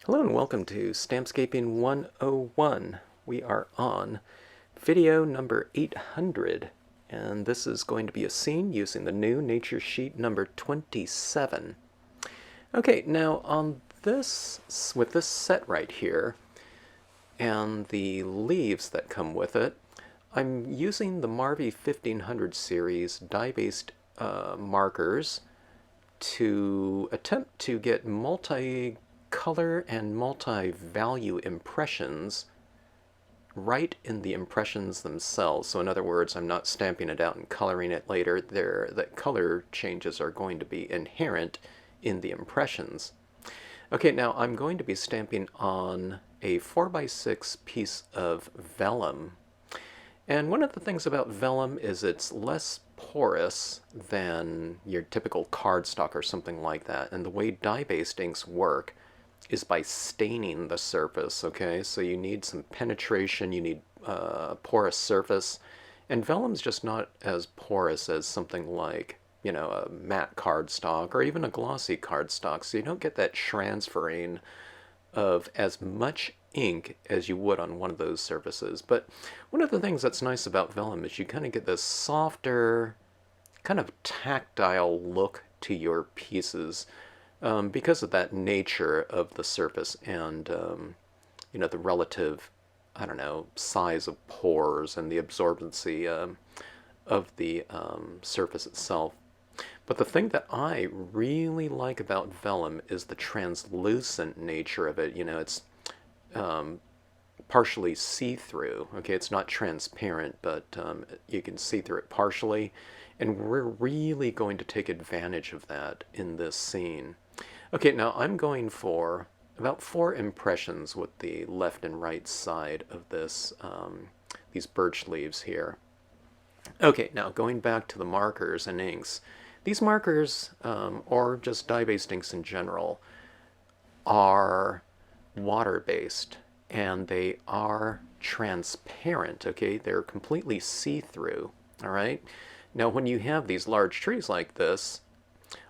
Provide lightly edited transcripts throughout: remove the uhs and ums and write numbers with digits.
Hello and welcome to Stampscaping 101. We are on video number 800, and this is going to be a scene using the new nature sheet number 27. Okay, now on this, with this set right here, and the leaves that come with it, I'm using the Marvy 1500 series die-based markers to attempt to get multi-color and multi-value impressions right in the impressions themselves. So in other words, I'm not stamping it out and coloring it later. The color changes are going to be inherent in the impressions. Okay, now I'm going to be stamping on a 4x6 piece of vellum. And one of the things about vellum is it's less porous than your typical cardstock or something like that. And the way dye-based inks work is by staining the surface, okay? So you need some penetration, you need porous surface. And vellum's just not as porous as something like, you know, a matte cardstock or even a glossy cardstock. So you don't get that transferring of as much ink as you would on one of those surfaces. But one of the things that's nice about vellum is you kind of get this softer, kind of tactile look to your pieces because of that nature of the surface and you know, the relative, I don't know, size of pores and the absorbency of the surface itself. But the thing that I really like about vellum is the translucent nature of it. You know, it's partially see-through. Okay, it's not transparent, but you can see through it partially. And we're really going to take advantage of that in this scene. Okay, now I'm going for about 4 impressions with the left and right side of this, these birch leaves here. Okay, now going back to the markers and inks. These markers, or just dye-based inks in general, are water-based and they are transparent, okay? They're completely see-through, all right? Now when you have these large trees like this,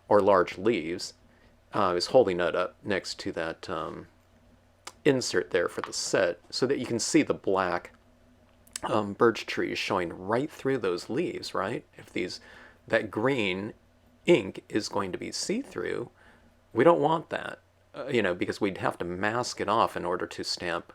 or large leaves, I was holding it up next to that insert there for the set so that you can see the black birch trees showing right through those leaves, right? If that green ink is going to be see-through, we don't want that, you know, because we'd have to mask it off in order to stamp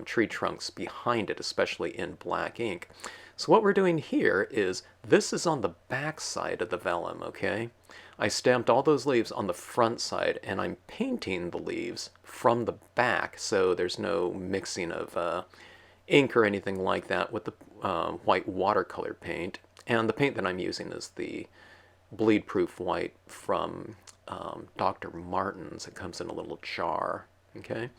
tree trunks behind it, especially in black ink. So what we're doing here is, this is on the back side of the vellum, okay? I stamped all those leaves on the front side, and I'm painting the leaves from the back, so there's no mixing of ink or anything like that with the white watercolor paint. And the paint that I'm using is the bleed-proof white from Dr. Martin's. It comes in a little jar, okay?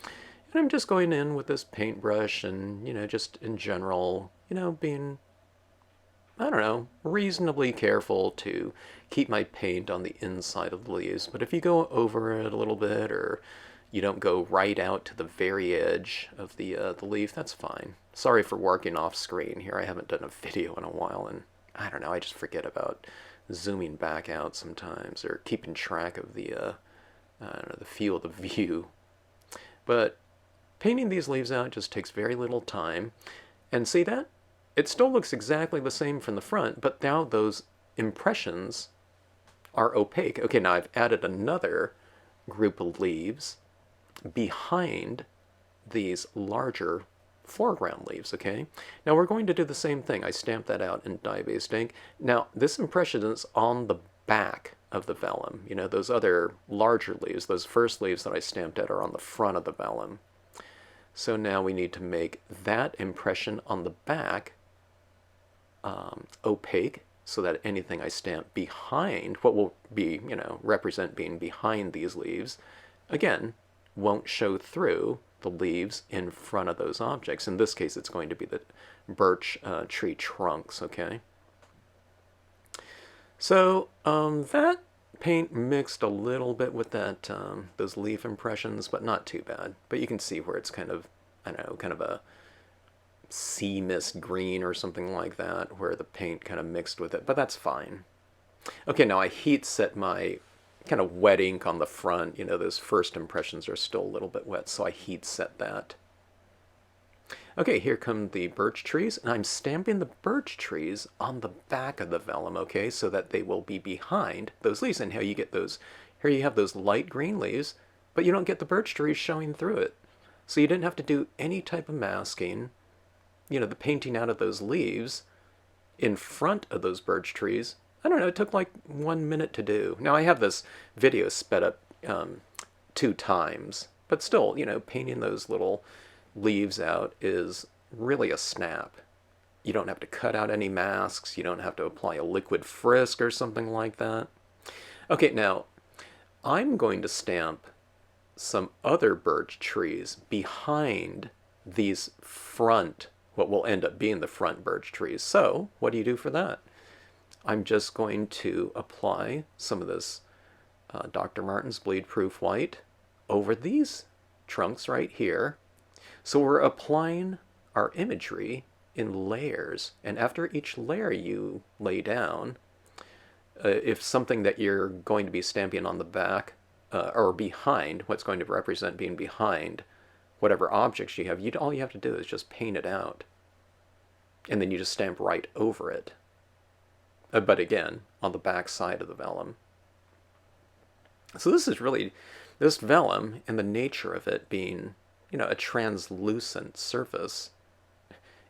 And I'm just going in with this paintbrush and, you know, just in general, you know, being, I don't know, reasonably careful to keep my paint on the inside of the leaves. But if you go over it a little bit, or you don't go right out to the very edge of the leaf, that's fine. Sorry for working off screen here. I haven't done a video in a while, and I don't know, I just forget about zooming back out sometimes, or keeping track of the, I don't know, the field of view. But painting these leaves out just takes very little time. And see that? It still looks exactly the same from the front, but now those impressions are opaque. Okay, now I've added another group of leaves behind these larger foreground leaves, okay? Now we're going to do the same thing. I stamped that out in dye-based ink. Now this impression is on the back of the vellum. You know, those other larger leaves, those first leaves that I stamped out, are on the front of the vellum. So now we need to make that impression on the back opaque, so that anything I stamp behind, what will be, you know, represent being behind these leaves, again, won't show through the leaves in front of those objects. In this case, it's going to be the birch tree trunks, okay? So that paint mixed a little bit with that those leaf impressions, but not too bad. But you can see where it's kind of, I don't know, kind of a sea mist green or something like that, where the paint kind of mixed with it, but that's fine. Okay, now I heat set my kind of wet ink on the front. You know, those first impressions are still a little bit wet, so I heat set that. Okay, here come the birch trees, and I'm stamping the birch trees on the back of the vellum, okay, so that they will be behind those leaves. And here you have those light green leaves, but you don't get the birch trees showing through it. So you didn't have to do any type of masking, you know, the painting out of those leaves in front of those birch trees. I don't know, it took like 1 minute to do. Now I have this video sped up 2 times, but still, you know, painting those little leaves out is really a snap. You don't have to cut out any masks. You don't have to apply a liquid frisk or something like that. Okay, now I'm going to stamp some other birch trees behind these front, what will end up being the front birch trees. So what do you do for that? I'm just going to apply some of this Dr. Martin's Bleed Proof White over these trunks right here. So we're applying our imagery in layers, and after each layer you lay down, if something that you're going to be stamping on the back or behind, what's going to represent being behind whatever objects you have, all you have to do is just paint it out, and then you just stamp right over it. But again, on the back side of the vellum. So this is really, this vellum and the nature of it being, you know, a translucent surface,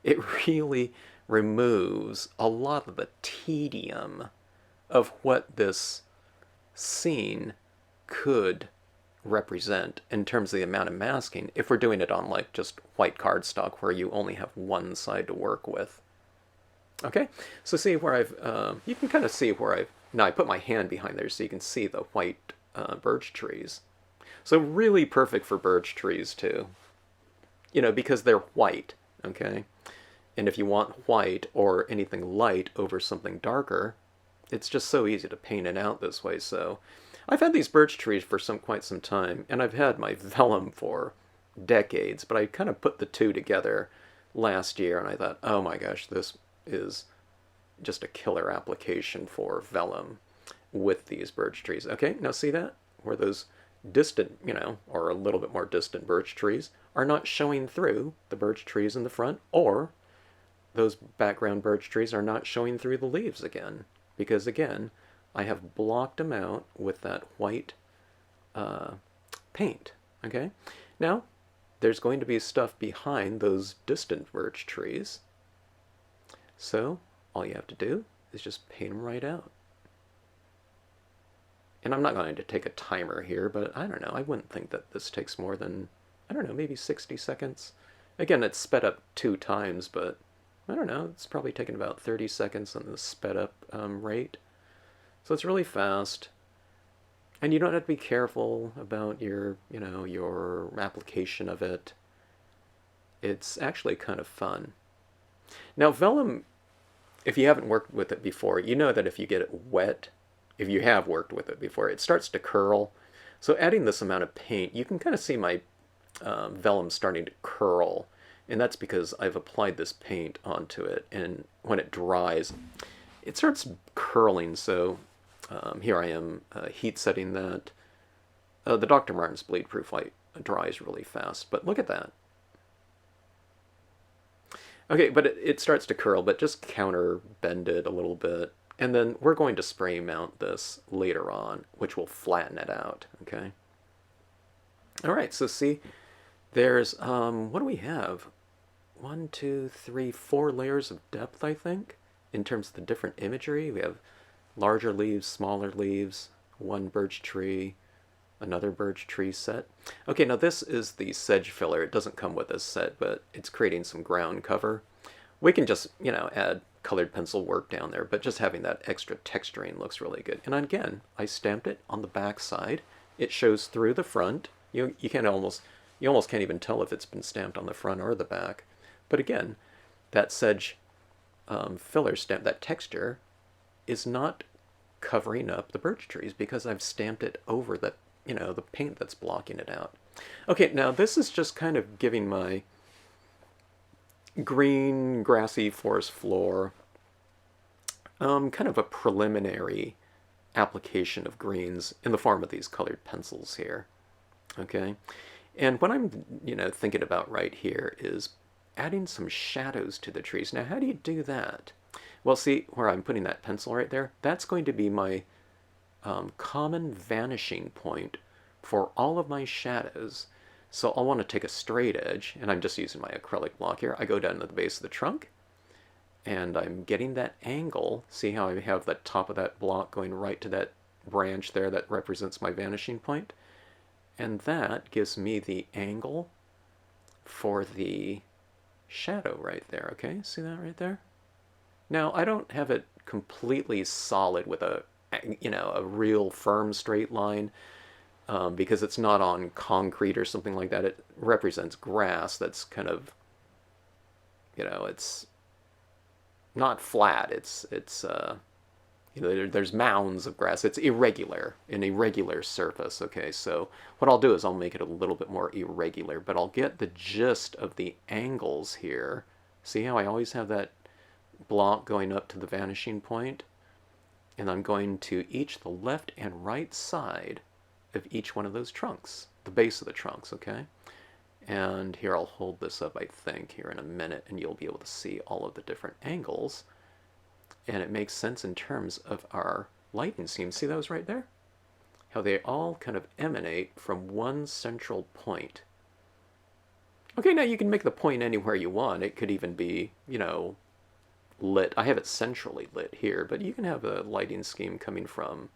it really removes a lot of the tedium of what this scene could represent in terms of the amount of masking if we're doing it on like just white cardstock where you only have one side to work with. Okay, so see where you can kind of see where now I put my hand behind there so you can see the white birch trees. So really perfect for birch trees too, you know, because they're white, okay? And if you want white or anything light over something darker, it's just so easy to paint it out this way. So I've had these birch trees for quite some time, and I've had my vellum for decades, but I kind of put the two together last year, and I thought, oh my gosh, this is just a killer application for vellum with these birch trees. Okay, now see that? Where those distant, you know, or a little bit more distant birch trees are not showing through the birch trees in the front, or those background birch trees are not showing through the leaves again, because again, I have blocked them out with that white paint, okay? Now, there's going to be stuff behind those distant birch trees, so all you have to do is just paint them right out. And I'm not going to take a timer here, but I don't know, I wouldn't think that this takes more than, I don't know, maybe 60 seconds. Again, it's sped up 2 times, but I don't know, it's probably taken about 30 seconds on the sped up rate. So it's really fast. And you don't have to be careful about your, you know, your application of it. It's actually kind of fun. Now, vellum, if you haven't worked with it before, you know that if you get it wet, if you have worked with it before, it starts to curl. So adding this amount of paint, you can kind of see my vellum starting to curl. And that's because I've applied this paint onto it. And when it dries, it starts curling. So here I am heat setting that. The Dr. Martin's Bleed Proof White dries really fast. But look at that. Okay, but it starts to curl, but just counter bend it a little bit. And then we're going to spray mount this later on, which will flatten it out, okay? All right, so see, there's, what do we have? 1, 2, 3, 4 layers of depth, I think, in terms of the different imagery. We have larger leaves, smaller leaves, one birch tree, another birch tree set. Okay, now this is the sedge filler. It doesn't come with this set, but it's creating some ground cover. We can just, you know, add colored pencil work down there, but just having that extra texturing looks really good. And again, I stamped it on the back side. It shows through the front. You almost can't even tell if it's been stamped on the front or the back. But again, that sedge filler stamp, that texture, is not covering up the birch trees because I've stamped it over the, you know, the paint that's blocking it out. Okay, now this is just kind of giving my green grassy forest floor kind of a preliminary application of greens in the form of these colored pencils here. Okay, and what I'm thinking about right here is adding some shadows to the trees. Now, how do you do that? Well, see where I'm putting that pencil right there? That's going to be my common vanishing point for all of my shadows. So I'll want to take a straight edge, and I'm just using my acrylic block here. I go down to the base of the trunk, and I'm getting that angle. See how I have the top of that block going right to that branch there that represents my vanishing point? And that gives me the angle for the shadow right there, okay? See that right there? Now, I don't have it completely solid with a real firm straight line because it's not on concrete or something like that. It represents grass that's kind of, it's not flat. There's mounds of grass. It's irregular, an irregular surface, okay? So what I'll do is I'll make it a little bit more irregular, but I'll get the gist of the angles here. See how I always have that block going up to the vanishing point? And I'm going to each the left and right side of each one of those trunks, the base of the trunks, okay? And here I'll hold this up, I think, here in a minute, and you'll be able to see all of the different angles. And it makes sense in terms of our lighting scheme. See those right there? How they all kind of emanate from one central point. Okay, now you can make the point anywhere you want. It could even be, lit. I have it centrally lit here, but you can have a lighting scheme coming from,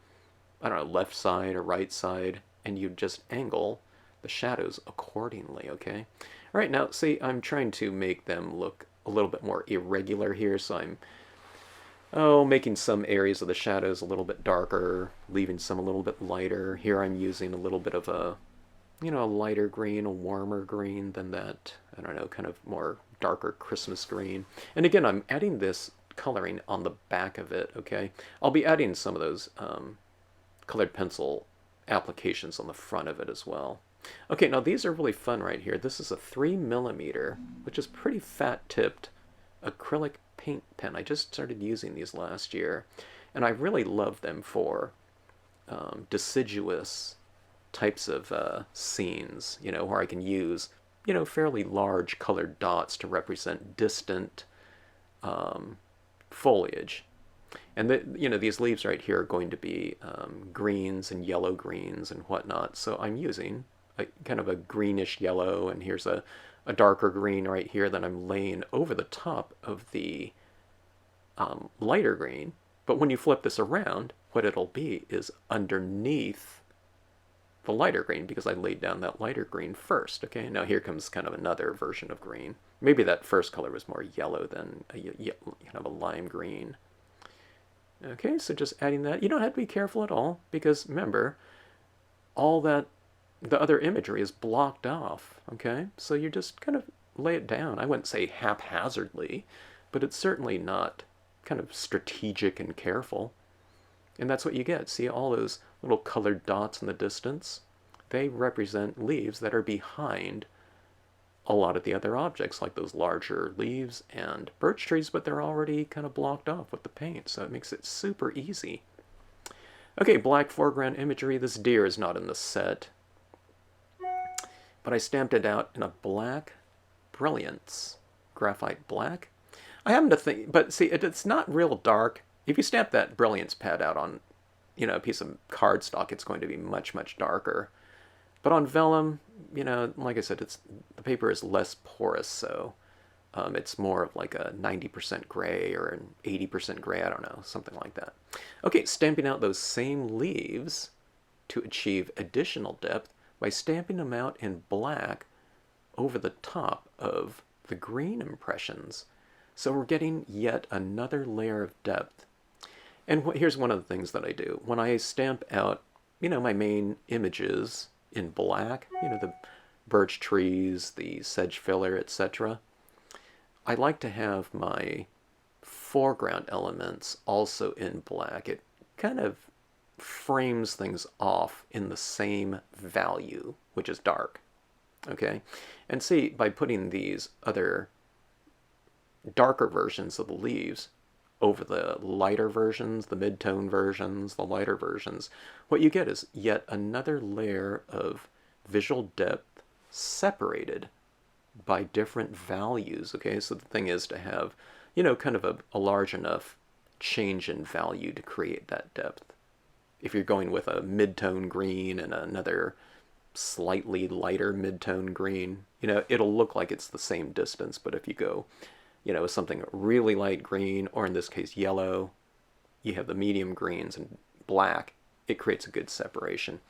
I don't know, left side or right side, and you just angle the shadows accordingly, okay? All right, now, see, I'm trying to make them look a little bit more irregular here, so I'm making some areas of the shadows a little bit darker, leaving some a little bit lighter. Here I'm using a little bit of a, a lighter green, a warmer green than that, I don't know, kind of more darker Christmas green. And again, I'm adding this coloring on the back of it, okay? I'll be adding some of those colored pencil applications on the front of it as well. Okay, now these are really fun right here. This is a 3mm, which is pretty fat-tipped acrylic paint pen. I just started using these last year, and I really love them for deciduous types of scenes, where I can use, fairly large colored dots to represent distant foliage. And these leaves right here are going to be greens and yellow greens and whatnot. So I'm using kind of a greenish yellow, and here's a darker green right here that I'm laying over the top of the lighter green. But when you flip this around, what it'll be is underneath the lighter green, because I laid down that lighter green first. Okay, now here comes kind of another version of green. Maybe that first color was more yellow than kind of a lime green. Okay, so just adding that. You don't have to be careful at all, because remember, all that, the other imagery is blocked off, okay? So you just kind of lay it down. I wouldn't say haphazardly, but it's certainly not kind of strategic and careful. And that's what you get. See all those little colored dots in the distance? They represent leaves that are behind a lot of the other objects, like those larger leaves and birch trees, but they're already kind of blocked off with the paint, so it makes it super easy. Okay, black foreground imagery. This deer is not in the set, but I stamped it out in a black brilliance, graphite black. I happen to think, but see, it's not real dark. If you stamp that brilliance pad out on, a piece of cardstock, it's going to be much, much darker. But on vellum, like I said, the paper is less porous, so it's more of like a 90% gray or an 80% gray, I don't know, something like that. Okay, stamping out those same leaves to achieve additional depth by stamping them out in black over the top of the green impressions. So we're getting yet another layer of depth. And here's one of the things that I do. When I stamp out, my main images in black, the birch trees, the sedge filler, etc., I like to have my foreground elements also in black. It kind of frames things off in the same value, which is dark. Okay? And see, by putting these other darker versions of the leaves over the lighter versions, the mid-tone versions, the lighter versions, what you get is yet another layer of visual depth separated by different values. Okay, so the thing is to have, kind of a large enough change in value to create that depth. If you're going with a mid-tone green and another slightly lighter mid-tone green, it'll look like it's the same distance, but if you go, something really light green, or in this case yellow, you have the medium greens and black, it creates a good separation.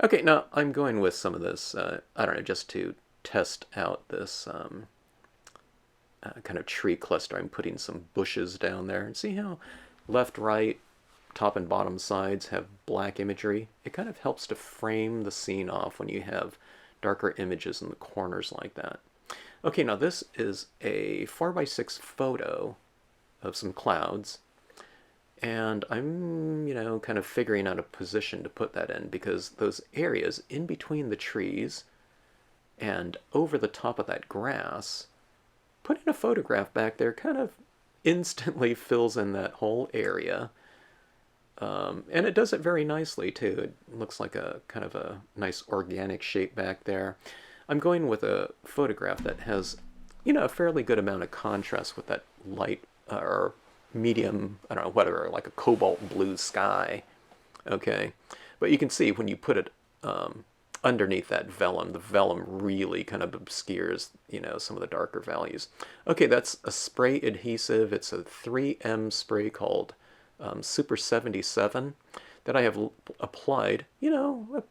Okay, now I'm going with some of this, I don't know, just to test out this kind of tree cluster. I'm putting some bushes down there, and see how left, right, top and bottom sides have black imagery. It kind of helps to frame the scene off when you have darker images in the corners like that. Okay, now this is a 4x6 photo of some clouds, and I'm, kind of figuring out a position to put that in, because those areas in between the trees and over the top of that grass, putting a photograph back there kind of instantly fills in that whole area. And it does it very nicely too. It looks like a kind of a nice organic shape back there. I'm going with a photograph that has, a fairly good amount of contrast with that light or medium, I don't know, whatever, like a cobalt blue sky. Okay, but you can see when you put it underneath that vellum, the vellum really kind of obscures, some of the darker values. Okay, that's a spray adhesive. It's a 3M spray called Super 77 that I have applied, a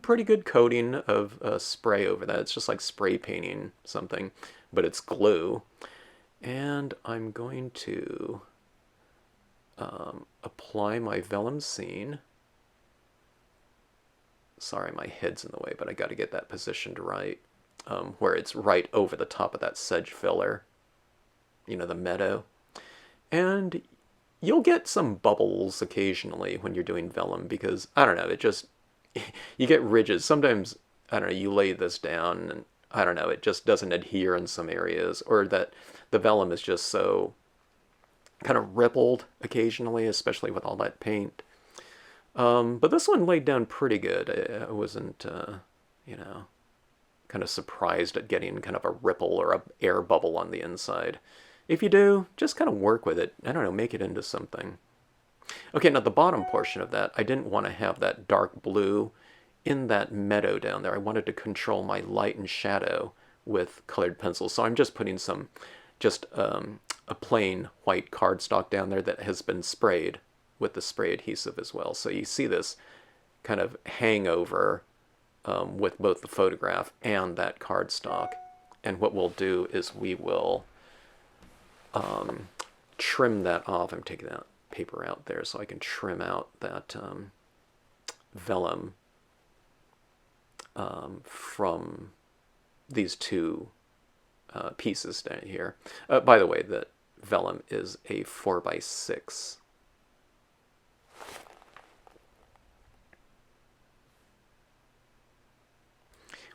pretty good coating of spray over that. It's just like spray painting something, but it's glue. And I'm going to apply my vellum scene. Sorry, my head's in the way, but I got to get that positioned right, where it's right over the top of that sedge filler, the meadow. And you'll get some bubbles occasionally when you're doing vellum, because, I don't know, it just, you get ridges. Sometimes, I don't know, you lay this down and, I don't know, it just doesn't adhere in some areas, or that the vellum is just so kind of rippled occasionally, especially with all that paint. But this one laid down pretty good. I wasn't, kind of surprised at getting kind of a ripple or a air bubble on the inside. If you do, just kind of work with it. I don't know, make it into something. Okay, now the bottom portion of that, I didn't want to have that dark blue in that meadow down there. I wanted to control my light and shadow with colored pencils. So I'm just putting a plain white cardstock down there that has been sprayed with the spray adhesive as well. So you see this kind of hangover with both the photograph and that cardstock. And what we'll do is we will trim that off. I'm taking that paper out there so I can trim out that vellum from these two pieces down here. By the way, the vellum is a 4x6.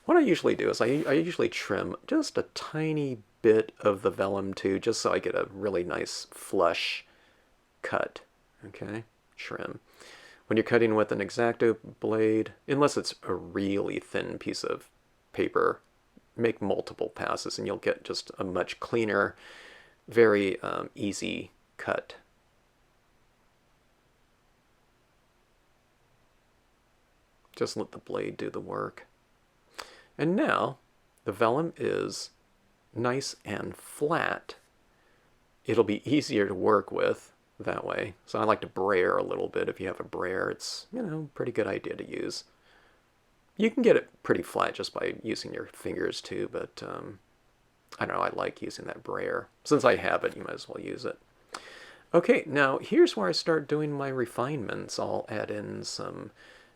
What I usually do is I usually trim just a tiny bit of the vellum too, just so I get a really nice flush cut. Okay, trim. When you're cutting with an X-Acto blade, unless it's a really thin piece of paper, make multiple passes and you'll get just a much cleaner, very easy cut. Just let the blade do the work. And now the vellum is nice and flat. It'll be easier to work with that way. So I like to brayer a little bit. If you have a brayer, it's, pretty good idea to use. You can get it pretty flat just by using your fingers too, but I don't know, I like using that brayer. Since I have it, you might as well use it. Okay, now here's where I start doing my refinements. I'll add in some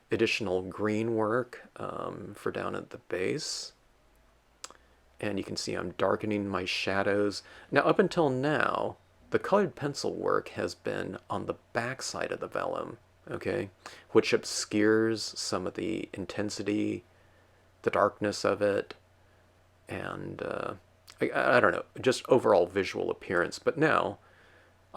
additional green work for down at the base. And you can see I'm darkening my shadows. Now, up until now, the colored pencil work has been on the back side of the vellum, okay, which obscures some of the intensity, the darkness of it, and I don't know, just overall visual appearance. But now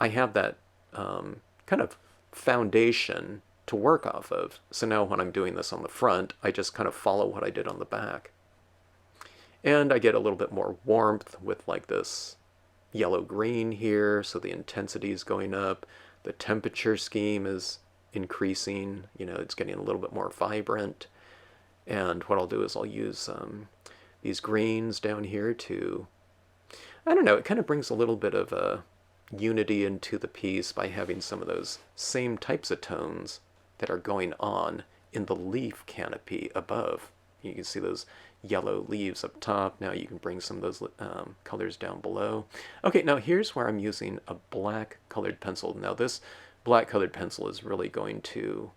I have that kind of foundation to work off of. So now when I'm doing this on the front, I just kind of follow what I did on the back. And I get a little bit more warmth with like this yellow-green here, so the intensity is going up. The temperature scheme is increasing, you know, it's getting a little bit more vibrant. And what I'll do is I'll use these greens down here to, I don't know, it kind of brings a little bit of a unity into the piece by having some of those same types of tones that are going on in the leaf canopy above. You can see those yellow leaves up top. Now you can bring some of those colors down below. Okay, now here's where I'm using a black colored pencil. Now this black colored pencil is really going to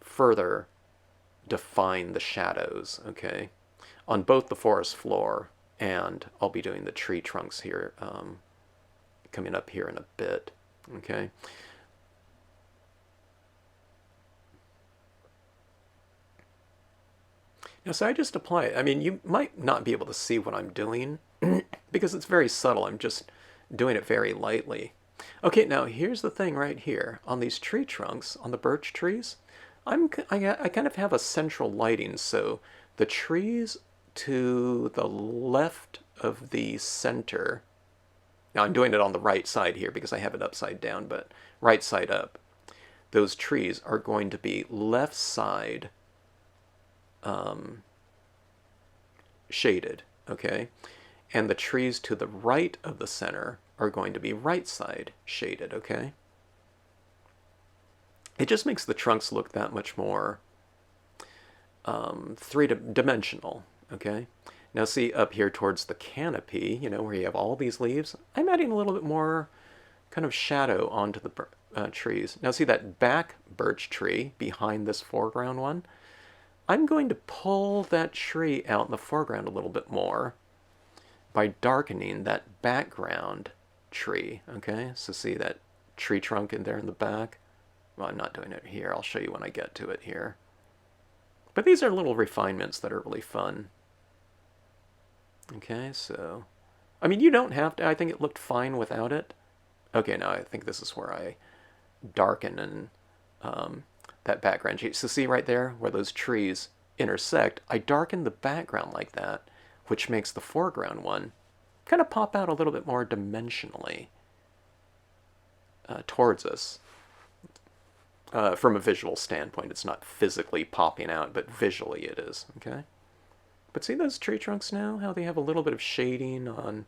further define the shadows, okay, on both the forest floor, and I'll be doing the tree trunks here coming up here in a bit, okay. Now, so I just apply it. I mean, you might not be able to see what I'm doing because it's very subtle. I'm just doing it very lightly. Okay, now here's the thing right here. On these tree trunks, on the birch trees, I kind of have a central lighting, so the trees to the left of the center, now I'm doing it on the right side here because I have it upside down, but right side up, those trees are going to be left side shaded, okay? And the trees to the right of the center are going to be right side shaded, okay? It just makes the trunks look that much more three-dimensional, okay? Now see up here towards the canopy, you know, where you have all these leaves, I'm adding a little bit more kind of shadow onto the trees. Now see that back birch tree behind this foreground one? I'm going to pull that tree out in the foreground a little bit more by darkening that background tree, okay? So see that tree trunk in there in the back? Well, I'm not doing it here. I'll show you when I get to it here. But these are little refinements that are really fun. Okay, so, I mean, you don't have to. I think it looked fine without it. Okay, now I think this is where I darken and that background. So see right there where those trees intersect, I darken the background like that, which makes the foreground one kind of pop out a little bit more dimensionally towards us. From a visual standpoint, it's not physically popping out, but visually it is, okay? But see those tree trunks now, how they have a little bit of shading on,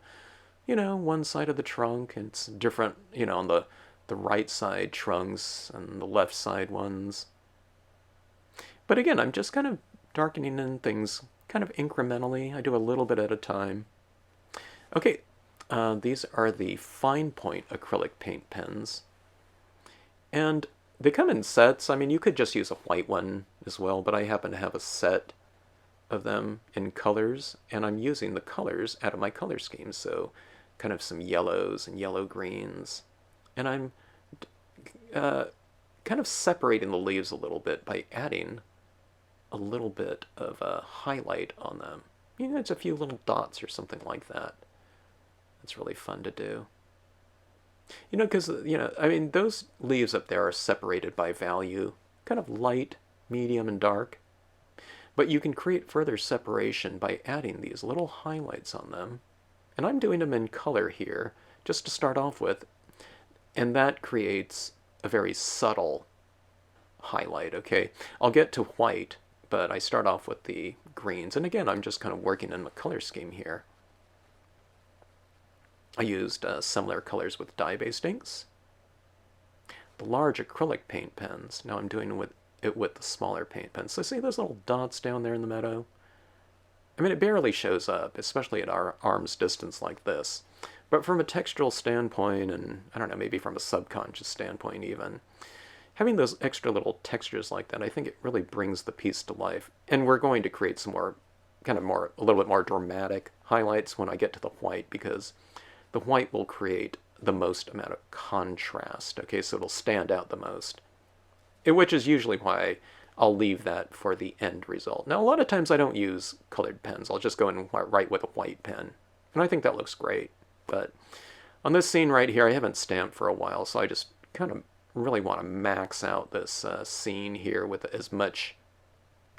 you know, one side of the trunk, and it's different, you know, on the right side trunks and the left side ones. But again, I'm just kind of darkening in things kind of incrementally. I do a little bit at a time. Okay, these are the fine point acrylic paint pens. And they come in sets. I mean, you could just use a white one as well, but I happen to have a set of them in colors, and I'm using the colors out of my color scheme, so kind of some yellows and yellow greens. And I'm kind of separating the leaves a little bit by adding a little bit of a highlight on them. You know, it's a few little dots or something like that. It's really fun to do. You know, because, you know, I mean, those leaves up there are separated by value, kind of light, medium, and dark. But you can create further separation by adding these little highlights on them. And I'm doing them in color here, just to start off with. And that creates a very subtle highlight, okay? I'll get to white, but I start off with the greens. And again, I'm just kind of working in the color scheme here. I used similar colors with dye-based inks. The large acrylic paint pens, now I'm doing it with the smaller paint pens. So see those little dots down there in the meadow? I mean, it barely shows up, especially at our arm's distance like this. But from a textural standpoint, and I don't know, maybe from a subconscious standpoint even, having those extra little textures like that, I think it really brings the piece to life. And we're going to create some more, a little bit more dramatic highlights when I get to the white, because the white will create the most amount of contrast, okay, so it'll stand out the most. Which is usually why I'll leave that for the end result. Now, a lot of times I don't use colored pens. I'll just go and write with a white pen. And I think that looks great. But On this scene right here, I haven't stamped for a while, so I just kind of really want to max out this scene here with as much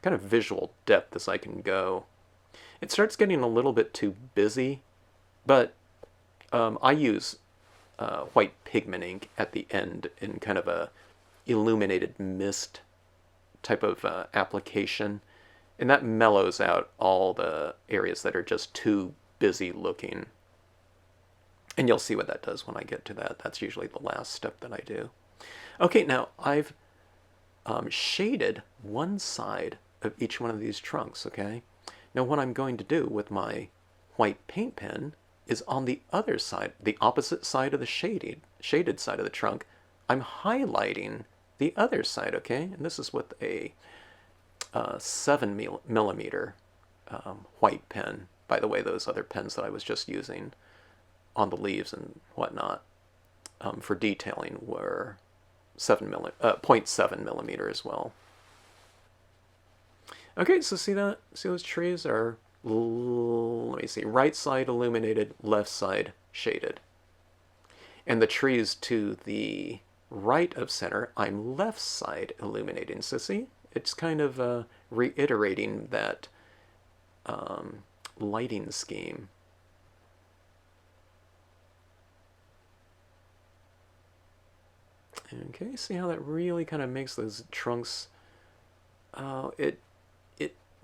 kind of visual depth as I can go. It starts getting a little bit too busy, but I use white pigment ink at the end in kind of a illuminated mist type of application, and that mellows out all the areas that are just too busy looking. And you'll see what that does when I get to that. That's usually the last step that I do. Okay, now I've shaded one side of each one of these trunks, okay? Now what I'm going to do with my white paint pen is on the other side, the opposite side of the shaded side of the trunk, I'm highlighting the other side, okay? And this is with a 7mm white pen. By the way, those other pens that I was just using on the leaves and whatnot for detailing were 0.7 millimeter as well. Okay, so see that? See those trees are, let me see, right side illuminated, left side shaded. And the trees to the right of center, I'm left side illuminating. So see, it's kind of reiterating that lighting scheme. Okay, see how that really kind of makes those trunks, it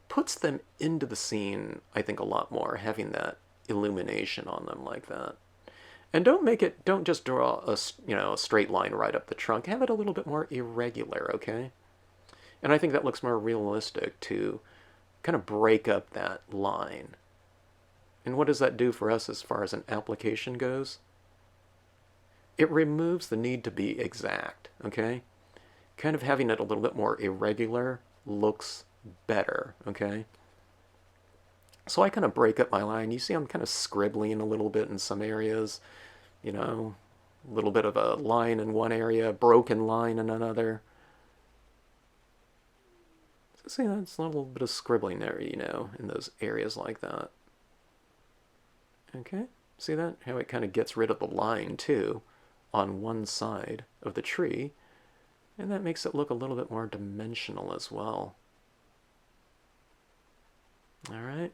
puts them into the scene, I think, a lot more, having that illumination on them like that. And don't just draw a straight line right up the trunk. Have it a little bit more irregular, okay? And I think that looks more realistic to kind of break up that line. And what does that do for us as far as an application goes? It removes the need to be exact, okay? Kind of having it a little bit more irregular looks better, okay? So I kind of break up my line. You see I'm kind of scribbling a little bit in some areas, you know, a little bit of a line in one area, a broken line in another. So see, that's a little bit of scribbling there, you know, in those areas like that. Okay, see that? How it kind of gets rid of the line, too, on one side of the tree, and that makes it look a little bit more dimensional as well. All right,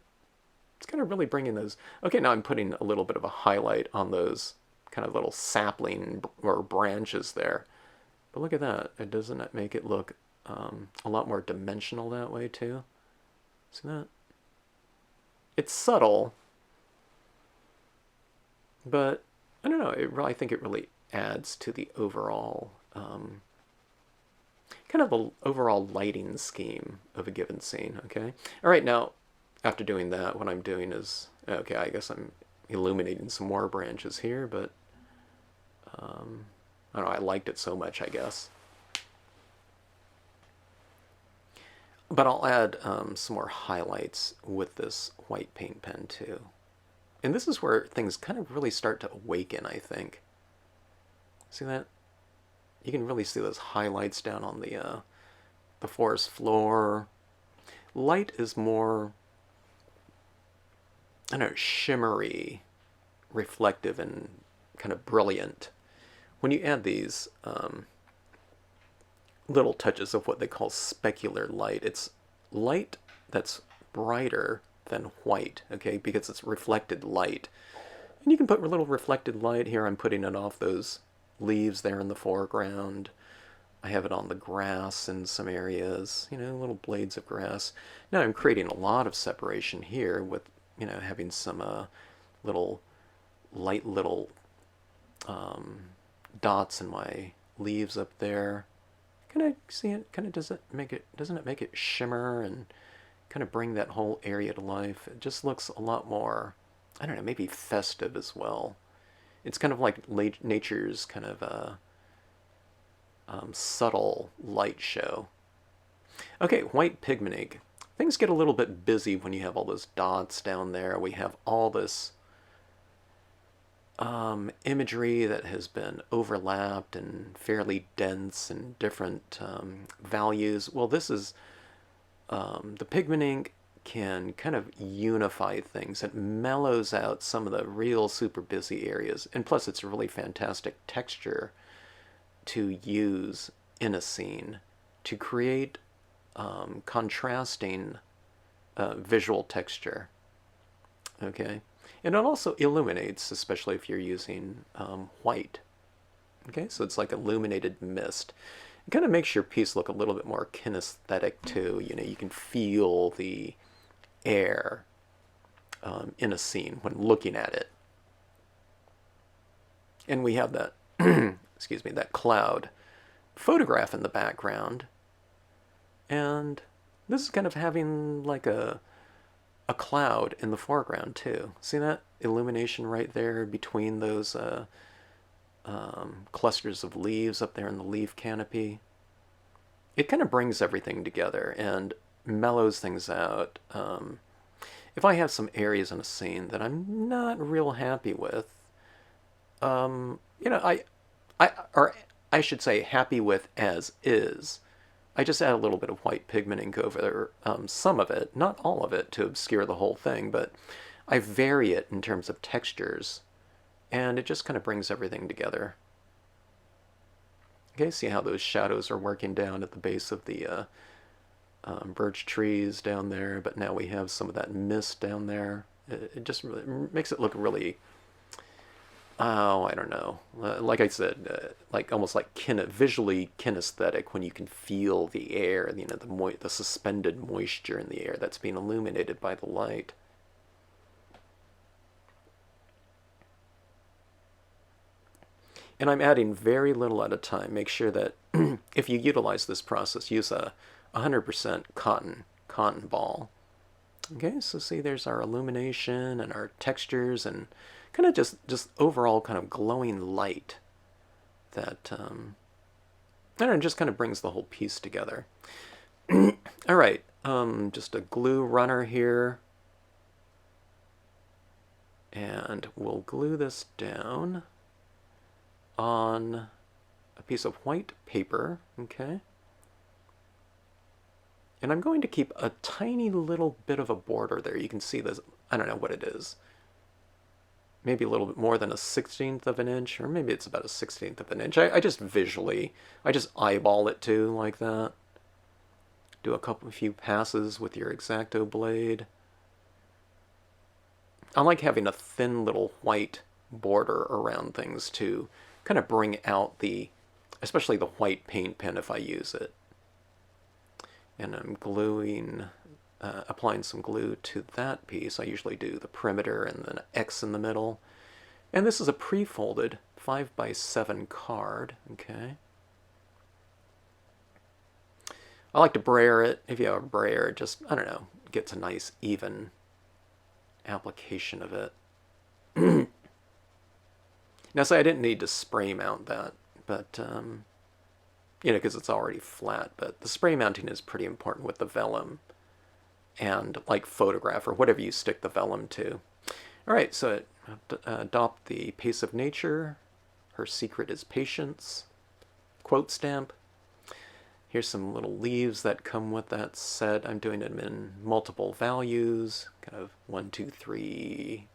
it's kind of really bringing those. Okay, now I'm putting a little bit of a highlight on those kind of little sapling or branches there. But look at that. Doesn't that make it look a lot more dimensional that way too? See that? It's subtle, but I don't know. I think it really adds to the overall kind of the overall lighting scheme of a given scene. Okay. All right. Now, after doing that, what I'm doing is, okay, I guess I'm illuminating some more branches here, but I don't know. I liked it so much, I guess. But I'll add some more highlights with this white paint pen too. And this is where things kind of really start to awaken, I think. See that? You can really see those highlights down on the forest floor. Light is more, I don't know, shimmery, reflective, and kind of brilliant. When you add these little touches of what they call specular light, it's light that's brighter than white, okay, because it's reflected light. And you can put a little reflected light here. I'm putting it off those leaves there in the foreground. I have it on the grass in some areas, you know, little blades of grass. Now I'm creating a lot of separation here with, you know, having some little light little dots in my leaves up there. Can I see it? Kind of doesn't it make it shimmer and kind of bring that whole area to life? It just looks a lot more, I don't know, maybe festive as well. It's kind of like nature's kind of subtle light show. Okay, white pigment ink. Things get a little bit busy when you have all those dots down there. We have all this imagery that has been overlapped and fairly dense and different values. Well, this is the pigment ink can kind of unify things. It mellows out some of the real super busy areas. And plus, it's a really fantastic texture to use in a scene to create contrasting visual texture. Okay? And it also illuminates, especially if you're using white. Okay, so it's like illuminated mist. It kind of makes your piece look a little bit more kinesthetic too. You know, you can feel the air in a scene when looking at it. And we have that, excuse me, that cloud photograph in the background. And this is kind of having like a cloud in the foreground too. See that illumination right there between those clusters of leaves up there in the leaf canopy? It kind of brings everything together and mellows things out. If I have some areas in a scene that I'm not real happy with, you know, or I should say happy with as is, I just add a little bit of white pigment ink over some of it, not all of it, to obscure the whole thing, but I vary it in terms of textures, and it just kind of brings everything together. Okay, see how those shadows are working down at the base of the birch trees down there, but now we have some of that mist down there. It just really makes it look really, oh, I don't know. Like I said, like almost like visually kinesthetic when you can feel the air, you know, the suspended moisture in the air that's being illuminated by the light. And I'm adding very little at a time. Make sure that if you utilize this process, use a 100% cotton ball. Okay, so see there's our illumination and our textures and kind of just overall kind of glowing light that, I don't know, just kind of brings the whole piece together. All right, just a glue runner here. And we'll glue this down on a piece of white paper, okay? And I'm going to keep a tiny little bit of a border there. You can see this, I don't know what it is. Maybe a little bit more than a 1/16 of an inch, or maybe it's about a 1/16 of an inch. I just eyeball it too, like that. Do a few passes with your X-Acto blade. I like having a thin little white border around things to kind of bring out especially the white paint pen if I use it. And I'm applying some glue to that piece. I usually do the perimeter and then an X in the middle. And this is a pre-folded 5x7 card, okay? I like to brayer it. If you have a brayer, it just, I don't know, gets a nice even application of it. Now, say I didn't need to spray mount that, but, you know, because it's already flat, but the spray mounting is pretty important with the vellum and like photograph or whatever you stick the vellum to. All right, so adopt the pace of nature. Her secret is patience. Quote stamp. Here's some little leaves that come with that set. I'm doing them in multiple values, kind of 1, 2, 3,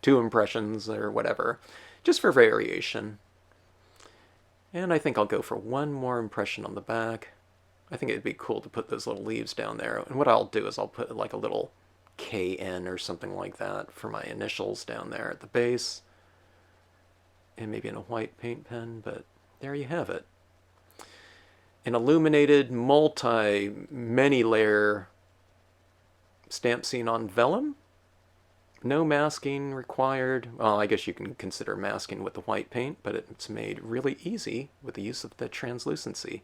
2 impressions or whatever, just for variation. And I think I'll go for one more impression on the back. I think it'd be cool to put those little leaves down there. And what I'll do is I'll put like a little KN or something like that for my initials down there at the base. And maybe in a white paint pen, but there you have it. An illuminated, many layer stamp scene on vellum. No masking required. Well, I guess you can consider masking with the white paint, but it's made really easy with the use of the translucency.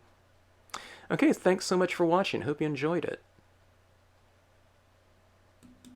Okay, thanks so much for watching. Hope you enjoyed it.